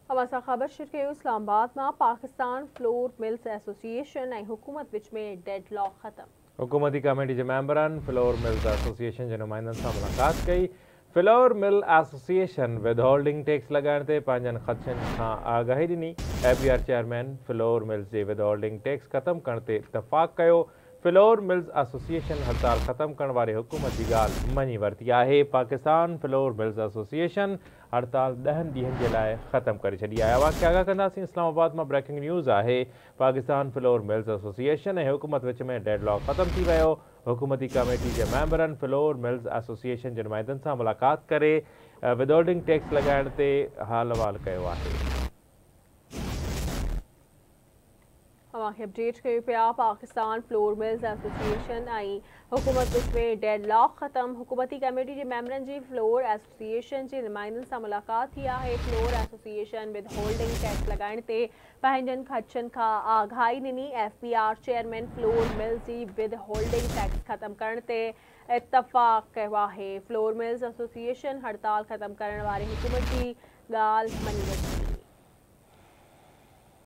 हमारा ख़बर शिरके इस्लामाबाद में पाकिस्तान फ्लोर मिल्स एसोसिएशन ऐं हुकूमत विच में डेडलॉक ख़त्म। हुकूमती कमेटी के मेंबरन फ्लोर मिल्स एसोसिएशन के नुमाइंदनि सां मुलाक़ात कई। Flour mill association withholding tax लगाइण ते पंहिंजनि ख़दशनि खां आगाही ॾिनी। APR चेयरमैन फ्लोर मिल्स जे विद होल्डिंग टैक्स ख़त्म करण ते इतफ़ाक़ कयो। फ्लोर मिल्स एसोसिएशन हड़ताल ख़त्म करण वारे हुकूमत की ॻाल्हि मञी वरिती आहे। पाकिस्तान फ्लोर मिल्स एसोसिएशन हड़ताल 10 ॾींहनि जे लाइ ख़त्म करे छॾी आहे। वाक़िया आगाह कंदासीं। इस्लामाबाद में ब्रेकिंग न्यूज़ आहे। पाकिस्तान फ्लोर मिल्स एसोसिएशन ऐं हुकूमत विच में डेडलॉक ख़त्म थी वियो। हुकूमती कमेटी के मेंबरन फ्लोर मिल्स एसोसिएशन के नुमाइंदनि सां मुलाक़ात करे विद होल्डिंग टैक्स लगाइण ते हाल अहवाल कयो आहे। अवांखे अपडेट कयो पिया। पाकिस्तान फ्लोर मिल्स एसोसिएशन ऐं हुकूमत विच में डेडलॉक ख़त्म। हुकूमती कमेटी के मेंबरन जी फ्लोर एसोसिएशन के नुमाइंदनि सां मुलाक़ात थी आहे। Flour association withholding tax लगाइण ते पंहिंजनि ख़दशनि खां आगाही ॾिनी। FPR चेयरमैन फ्लोर मिल्स जी विद होल्डिंग टैक्स ख़त्म करण ते इतफ़ाक़ कयो आहे। फ्लोर मिल्स एसोसिएशन हड़ताल ख़त्म करण वारे हुकूमत जी ॻाल्हि मञी वरिती।